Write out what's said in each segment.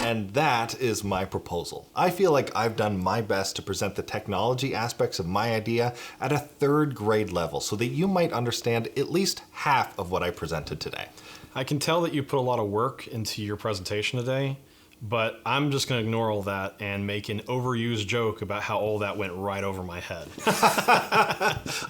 And that is my proposal. I feel like I've done my best to present the technology aspects of my idea at a third grade level so that you might understand at least half of what I presented today. I can tell that you put a lot of work into your presentation today, but I'm just going to ignore all that and make an overused joke about how all that went right over my head.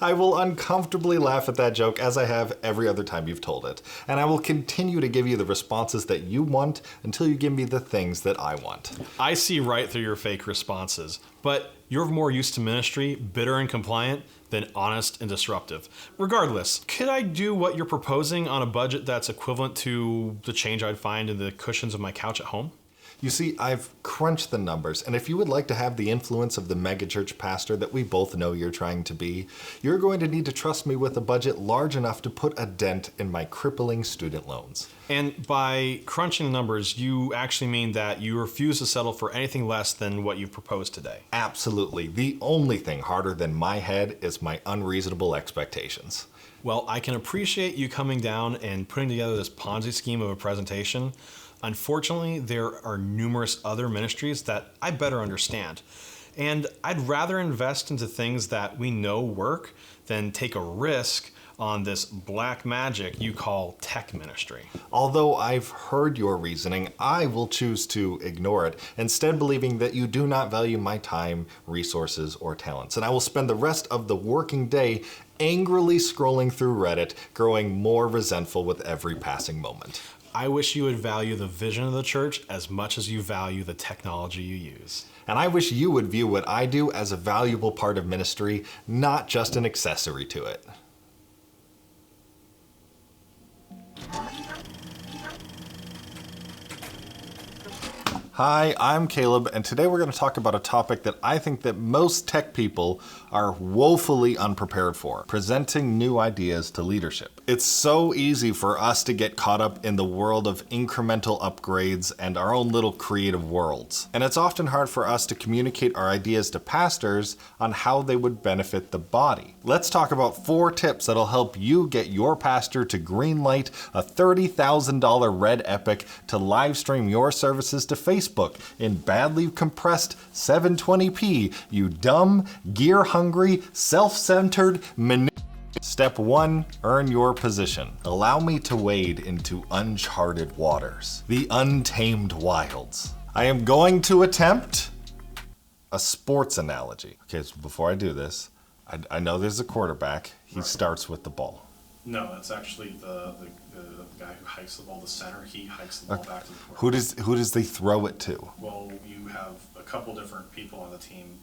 I will uncomfortably laugh at that joke as I have every other time you've told it. And I will continue to give you the responses that you want until you give me the things that I want. I see right through your fake responses, but you're more used to ministry, bitter and compliant, than honest and disruptive. Regardless, could I do what you're proposing on a budget that's equivalent to the change I'd find in the cushions of my couch at home? You see, I've crunched the numbers, and if you would like to have the influence of the megachurch pastor that we both know you're trying to be, you're going to need to trust me with a budget large enough to put a dent in my crippling student loans. And by crunching the numbers, you actually mean that you refuse to settle for anything less than what you've proposed today? Absolutely. The only thing harder than my head is my unreasonable expectations. Well, I can appreciate you coming down and putting together this Ponzi scheme of a presentation. Unfortunately, there are numerous other ministries that I better understand. And I'd rather invest into things that we know work than take a risk on this black magic you call tech ministry. Although I've heard your reasoning, I will choose to ignore it, instead believing that you do not value my time, resources, or talents. And I will spend the rest of the working day angrily scrolling through Reddit, growing more resentful with every passing moment. I wish you would value the vision of the church as much as you value the technology you use. And I wish you would view what I do as a valuable part of ministry, not just an accessory to it. Hi, I'm Caleb, and today we're going to talk about a topic that I think that most tech people are woefully unprepared for: presenting new ideas to leadership. It's so easy for us to get caught up in the world of incremental upgrades and our own little creative worlds. And it's often hard for us to communicate our ideas to pastors on how they would benefit the body. Let's talk about 4 tips that'll help you get your pastor to greenlight a $30,000 red epic to live stream your services to Facebook in badly compressed 720p, you dumb, gear-hungry, self-centered, Step 1, earn your position. Allow me to wade into uncharted waters, the untamed wilds. I am going to attempt a sports analogy. Okay, so before I do this, I know there's a quarterback. He starts with the ball. No, that's actually the guy who hikes the ball, the center. He hikes the ball back to the quarterback. Who does they throw it to? Well, you have a couple different people on the team.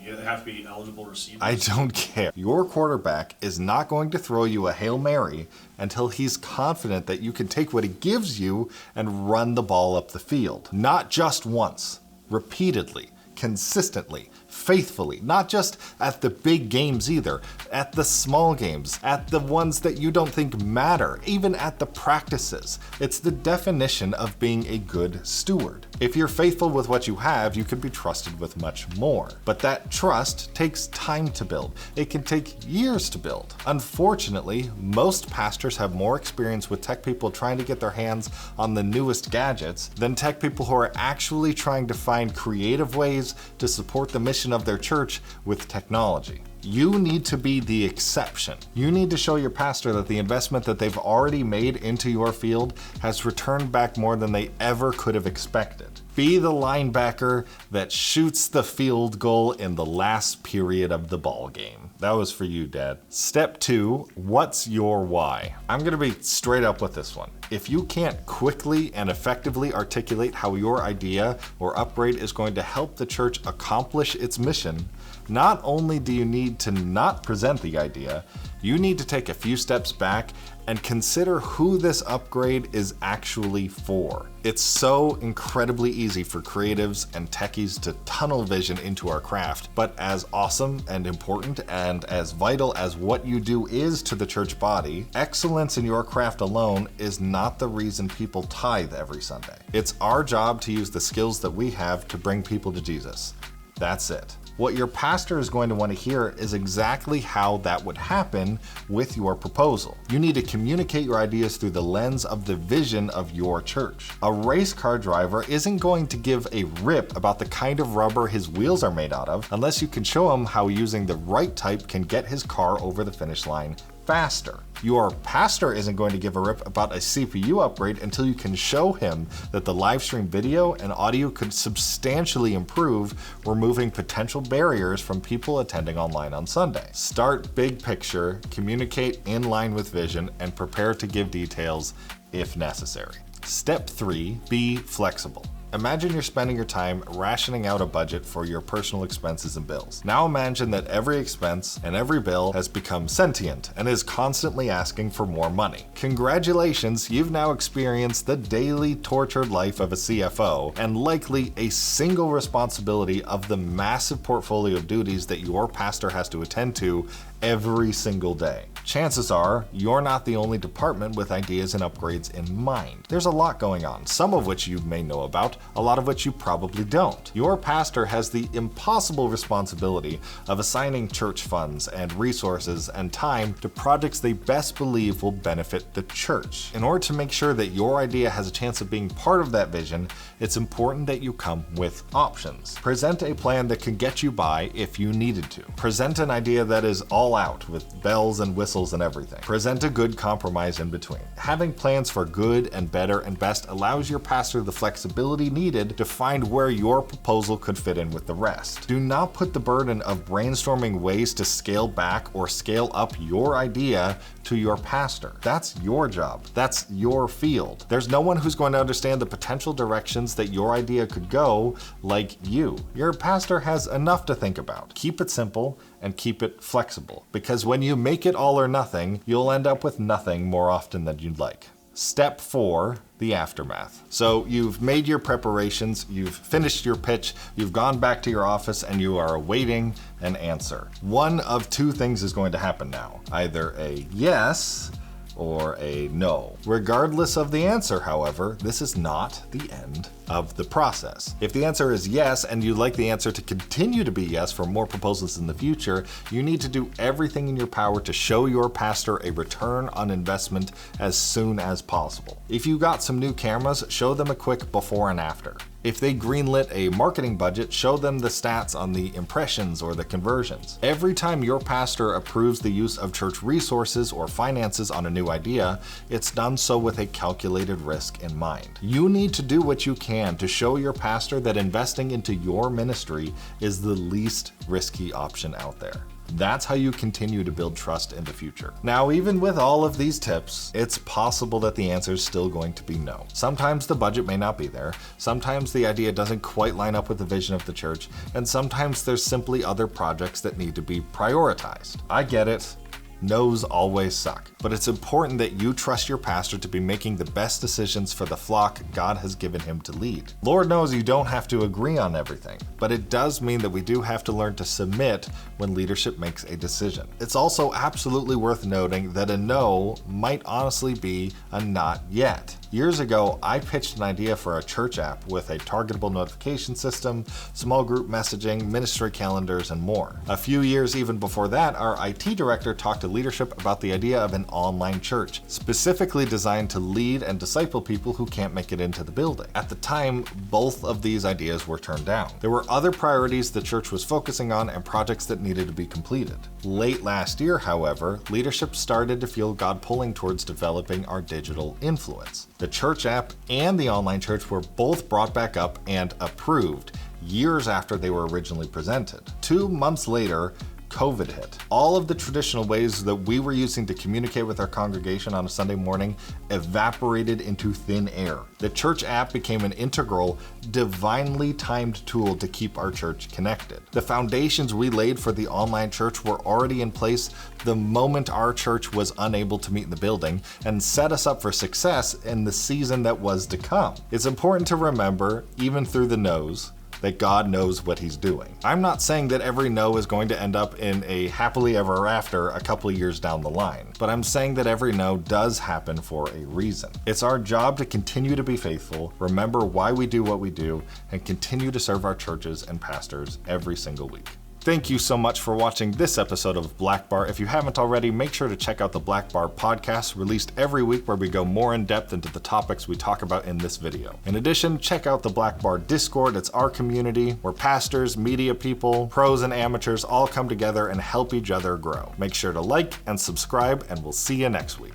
You have to be eligible receivers. I don't care. Your quarterback is not going to throw you a Hail Mary until he's confident that you can take what he gives you and run the ball up the field. Not just once, repeatedly, consistently, faithfully, not just at the big games either, at the small games, at the ones that you don't think matter, even at the practices. It's the definition of being a good steward. If you're faithful with what you have, you can be trusted with much more. But that trust takes time to build. It can take years to build. Unfortunately, most pastors have more experience with tech people trying to get their hands on the newest gadgets than tech people who are actually trying to find creative ways to support the mission of their church with technology. You need to be the exception. You need to show your pastor that the investment that they've already made into your field has returned back more than they ever could have expected. Be the linebacker that shoots the field goal in the last period of the ball game. That was for you, Dad. Step 2, what's your why? I'm going to be straight up with this one. If you can't quickly and effectively articulate how your idea or upgrade is going to help the church accomplish its mission, not only do you need to not present the idea, you need to take a few steps back and consider who this upgrade is actually for. It's so incredibly easy for creatives and techies to tunnel vision into our craft, but as awesome and important and as vital as what you do is to the church body, excellence in your craft alone is not the reason people tithe every Sunday. It's our job to use the skills that we have to bring people to Jesus. That's it. What your pastor is going to want to hear is exactly how that would happen with your proposal. You need to communicate your ideas through the lens of the vision of your church. A race car driver isn't going to give a rip about the kind of rubber his wheels are made out of unless you can show him how using the right type can get his car over the finish line faster. Your pastor isn't going to give a rip about a CPU upgrade until you can show him that the live stream video and audio could substantially improve, removing potential barriers from people attending online on Sunday. Start big picture, communicate in line with vision, and prepare to give details if necessary. Step 3, be flexible. Imagine you're spending your time rationing out a budget for your personal expenses and bills. Now imagine that every expense and every bill has become sentient and is constantly asking for more money. Congratulations, you've now experienced the daily tortured life of a CFO and likely a single responsibility of the massive portfolio of duties that your pastor has to attend to every single day. Chances are you're not the only department with ideas and upgrades in mind. There's a lot going on, some of which you may know about, a lot of which you probably don't. Your pastor has the impossible responsibility of assigning church funds and resources and time to projects they best believe will benefit the church. In order to make sure that your idea has a chance of being part of that vision, it's important that you come with options. Present a plan that can get you by if you needed to. Present an idea that is all out with bells and whistles and everything. Present a good compromise in between. Having plans for good and better and best allows your pastor the flexibility needed to find where your proposal could fit in with the rest. Do not put the burden of brainstorming ways to scale back or scale up your idea to your pastor. That's your job. That's your field. There's no one who's going to understand the potential directions that your idea could go like you. Your pastor has enough to think about. Keep it simple and keep it flexible, because when you make it all or nothing, you'll end up with nothing more often than you'd like. Step 4, the aftermath. So you've made your preparations, you've finished your pitch, you've gone back to your office, and you are awaiting an answer. One of two things is going to happen now. Either a yes or a no. Regardless of the answer, however, this is not the end of the process. If the answer is yes, and you'd like the answer to continue to be yes for more proposals in the future, you need to do everything in your power to show your pastor a return on investment as soon as possible. If you got some new cameras, show them a quick before and after. If they greenlit a marketing budget, show them the stats on the impressions or the conversions. Every time your pastor approves the use of church resources or finances on a new idea, it's done so with a calculated risk in mind. You need to do what you can to show your pastor that investing into your ministry is the least risky option out there. That's how you continue to build trust in the future. Now, even with all of these tips, it's possible that the answer is still going to be no. Sometimes the budget may not be there, sometimes the idea doesn't quite line up with the vision of the church, and sometimes there's simply other projects that need to be prioritized. I get it. No's always suck, but it's important that you trust your pastor to be making the best decisions for the flock God has given him to lead. Lord knows you don't have to agree on everything, but it does mean that we do have to learn to submit when leadership makes a decision. It's also absolutely worth noting that a no might honestly be a not yet. Years ago, I pitched an idea for a church app with a targetable notification system, small group messaging, ministry calendars, and more. A few years even before that, our IT director talked to leadership about the idea of an online church, specifically designed to lead and disciple people who can't make it into the building. At the time, both of these ideas were turned down. There were other priorities the church was focusing on and projects that needed to be completed. Late last year, however, leadership started to feel God pulling towards developing our digital influence. The church app and the online church were both brought back up and approved years after they were originally presented. 2 months later, COVID hit. All of the traditional ways that we were using to communicate with our congregation on a Sunday morning evaporated into thin air. The church app became an integral, divinely timed tool to keep our church connected. The foundations we laid for the online church were already in place the moment our church was unable to meet in the building and set us up for success in the season that was to come. It's important to remember, even through the no's, that God knows what he's doing. I'm not saying that every no is going to end up in a happily ever after a couple of years down the line, but I'm saying that every no does happen for a reason. It's our job to continue to be faithful, remember why we do what we do, and continue to serve our churches and pastors every single week. Thank you so much for watching this episode of Blackbar. If you haven't already, make sure to check out the Blackbar podcast, released every week, where we go more in depth into the topics we talk about in this video. In addition, check out the Blackbar Discord. It's our community where pastors, media people, pros and amateurs all come together and help each other grow. Make sure to like and subscribe, and we'll see you next week.